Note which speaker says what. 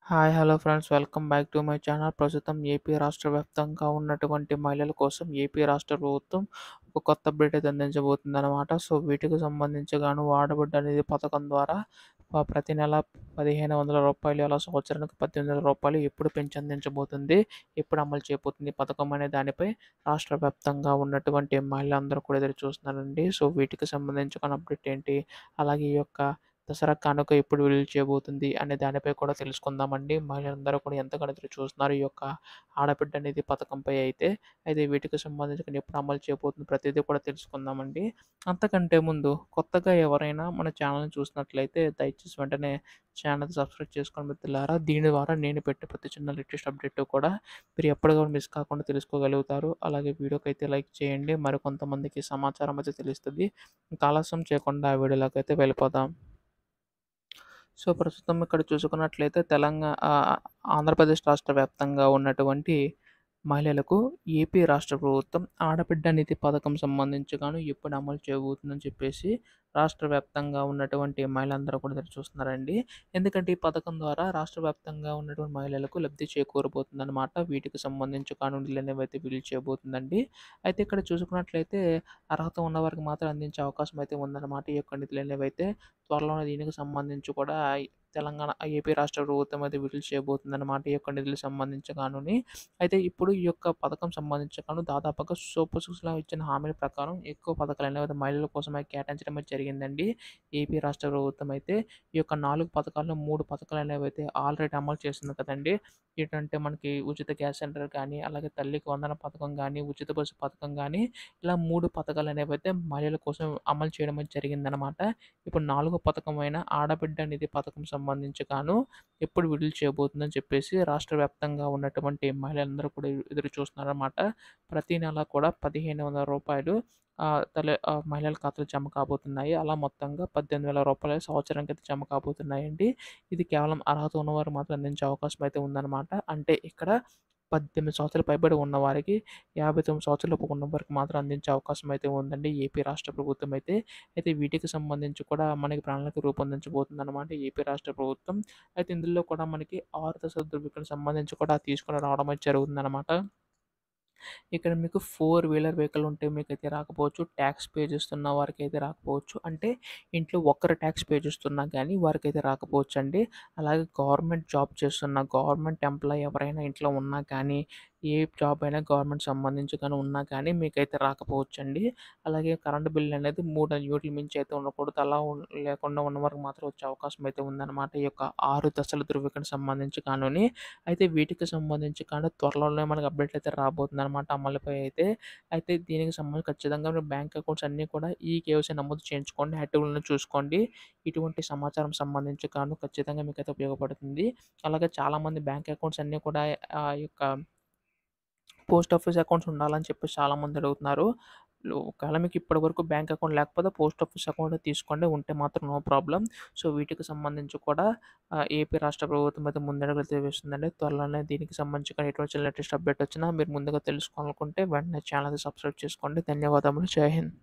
Speaker 1: Hi hello friends, welcome back to my channel. ప్రస్తుతం AP రాష్ట్ర వ్యాప్తంగా ఉన్నటువంటి మహిళల కోసం ఏపీ రాష్ట్ర ప్రభుత్వం ఒక కొత్త అప్డేట్ అయితే అందించబోతుందన్నమాట. సో వీటికి సంబంధించి గాను ఆడబిడ్డ అనేది పథకం ద్వారా ప్రతి నెల రూ. 1,500, అలా సంవత్సరానికి రూ. 18,000 ఎప్పుడు పెంచి అందించబోతుంది, ఎప్పుడు అమలు చేయబోతుంది ఈ పథకం అనే దానిపై రాష్ట్ర వ్యాప్తంగా ఉన్నటువంటి మహిళలందరూ కూడా ఎదురు చూస్తున్నారండి. సో వీటికి సంబంధించి అప్డేట్ ఏంటి, అలాగే ఈ యొక్క దసరా కానుక ఎప్పుడు విడుదల చేయబోతుంది అనే దానిపై కూడా తెలుసుకుందామండి. మహిళలందరూ కూడా ఎంతగానో ఎదురు చూస్తున్నారు ఈ యొక్క ఆడబిడ్డ నిధి పథకంపై అయితే వీటికి సంబంధించి ఎప్పుడు అమలు చేయబోతుంది ప్రతిదీ కూడా తెలుసుకుందామండి. అంతకంటే ముందు కొత్తగా ఎవరైనా మన ఛానల్‌ని చూసినట్లయితే దయచేసి వెంటనే ఛానల్ సబ్స్క్రైబ్ చేసుకొని మిత్రులారా. దీని ద్వారా నేను పెట్టే ప్రతి చిన్న లేటెస్ట్ అప్డేట్ కూడా మీరు ఎప్పటికప్పుడు మిస్ కాకుండా తెలుసుకోగలుగుతారు. అలాగే వీడియోకైతే లైక్ చేయండి. మరికొంతమందికి సమాచారం అయితే తెలుస్తుంది. ఇంకా ఆలస్యం చేయకుండా ఆ వీడియోలోకైతే వెళ్ళిపోదాం. సో, ప్రస్తుతం ఇక్కడ చూసుకున్నట్లయితే ఆంధ్రప్రదేశ్ రాష్ట్ర వ్యాప్తంగా ఉన్నటువంటి మహిళలకు ఏపీ రాష్ట్ర ప్రభుత్వం ఆడబిడ్డ నిధి పథకం సంబంధించి ఎప్పుడు అమలు చేయబోతుందని చెప్పేసి రాష్ట్ర వ్యాప్తంగా ఉన్నటువంటి మహిళలందరూ కూడా ఎదురు చూస్తున్నారండి. ఎందుకంటే ఈ పథకం ద్వారా రాష్ట్ర వ్యాప్తంగా ఉన్నటువంటి మహిళలకు లబ్ధి చేకూరబోతుందన్నమాట. వీటికి సంబంధించి కానుండలు అనేవి అయితే విడుదల చేయబోతుందండి. అయితే ఇక్కడ చూసుకున్నట్లయితే అర్హత ఉన్న వారికి మాత్రం అందించే అవకాశం అయితే ఉందన్నమాట. ఈ యొక్క నిధులు అనేవి అయితే త్వరలోనే దీనికి సంబంధించి కూడా ఏపీ రాష్ట్ర ప్రభుత్వం అయితే విడుదల చేయబోతుందన్నమాట. ఈ యొక్క నిధులకు సంబంధించి అయితే ఇప్పుడు ఈ యొక్క పథకం సంబంధించి దాదాపుగా సూపర్ సిక్స్‌లో ఇచ్చిన హామీల ప్రకారం ఎక్కువ పథకాలనేవి మహిళల కోసమే కేటాయించడం అయితే జరిగిందండి. ఏపీ రాష్ట్ర ప్రభుత్వం అయితే ఈ యొక్క 4 పథకాల్లో 3 పథకాలనేవి అయితే ఆల్రెడీ అమలు చేస్తుంది కదండీ. ఏంటంటే మనకి ఉచిత గ్యాస్ సిలిండర్ కానీ, అలాగే తల్లికి వందన పథకం కానీ, ఉచిత బస్సు పథకం కానీ, ఇలా 3 పథకాలనేవి అయితే మహిళల కోసం అమలు చేయడం అయితే జరిగిందనమాట. ఇప్పుడు 4వ పథకమైన ఆడబిడ్డ నిధి పథకం సంబంధించి ఎప్పుడు విడుదల చేయబోతుందని చెప్పేసి రాష్ట్ర వ్యాప్తంగా ఉన్నటువంటి మహిళలందరూ కూడా ఎదురు చూస్తున్నారన్నమాట. ప్రతి నెల కూడా రూ. 1,500 మహిళల ఖాతాలో జమ కాబోతున్నాయి. అలా మొత్తంగా రూ. 18,000 సంవత్సరానికైతే జమ కాబోతున్నాయండి. ఇది కేవలం అర్హత ఉన్నవారు మాత్రం అందించే అవకాశం అయితే ఉందన్నమాట. అంటే ఇక్కడ 18 సంవత్సరాలు పైబడి ఉన్నవారికి, 59 సంవత్సరాల లోపు ఉన్నవారికి మాత్రం అందించే అవకాశం అయితే ఉందండి ఏపీ రాష్ట్ర ప్రభుత్వం అయితే. అయితే వీటికి సంబంధించి కూడా మనకి ప్రణాళిక రూపొందించబోతుందన్నమాట ఏపీ రాష్ట్ర ప్రభుత్వం. అయితే ఇందులో కూడా మనకి 6 దశల ధృవీకరణ సంబంధించి కూడా తీసుకొని రావడం అయితే జరుగుతుందన్నమాట. ఇక్కడ మీకు 4 వీలర్ వెహికల్ ఉంటే మీకైతే రాకపోవచ్చు. ట్యాక్స్ పే చేస్తున్న వారికైతే రాకపోవచ్చు. అంటే ఇంట్లో ఒక్కరు ట్యాక్స్ పే చేస్తున్నా గానీ వారికైతే రాకపోవచ్చండి. అలాగే గవర్నమెంట్ జాబ్ చేస్తున్న గవర్నమెంట్ ఎంప్లాయీ ఎవరైనా ఇంట్లో ఉన్నా కానీ, ఏ జాబ్ అయినా గవర్నమెంట్ సంబంధించి ఉన్నా కానీ మీకైతే రాకపోవచ్చండి. అలాగే కరెంట్ బిల్ అనేది 3 యూనిట్ల మించి అయితే ఉండకూడదు. అలా లేకుండా ఉన్నవారికి మాత్రం వచ్చే అవకాశం అయితే ఉందన్నమాట. ఈ యొక్క 6 దశల ధృవీకరణ సంబంధించి అయితే వీటికి సంబంధించి త్వరలోనే మనకు అప్డేట్ అయితే రాబోతుందన్నమాట అమలుపై అయితే. అయితే దీనికి సంబంధించి ఖచ్చితంగా మీ బ్యాంక్ అకౌంట్స్ అన్నీ కూడా కేవైసీ నమోదు చేయించుకోండి. యాక్టివ్‌లో చూసుకోండి. ఇటువంటి సమాచారం సంబంధించి ఖచ్చితంగా మీకైతే ఉపయోగపడుతుంది. అలాగే చాలామంది బ్యాంక్ అకౌంట్స్ అన్నీ కూడా ఈ యొక్క పోస్ట్ ఆఫీస్ అకౌంట్స్ ఉండాలని చెప్పేసి చాలామంది అడుగుతున్నారు. ఒకవేళ మీకు ఇప్పటివరకు బ్యాంక్ అకౌంట్ లేకపోతే పోస్ట్ ఆఫీస్ అకౌంట్ తీసుకోండి. ఉంటే మాత్రం నో ప్రాబ్లమ్. సో వీటికి సంబంధించి కూడా ఏపీ రాష్ట్ర ప్రభుత్వం అయితే ముందడుగులైతే వేస్తుందండి. త్వరలోనే దీనికి సంబంధించి ఎటువంటి లేటెస్ట్ అప్డేట్ వచ్చినా మీరు ముందుగా తెలుసుకోవాలనుకుంటే వెంటనే ఛానల్‌ని సబ్స్క్రైబ్ చేసుకోండి. ధన్యవాదములు. జై హింద్.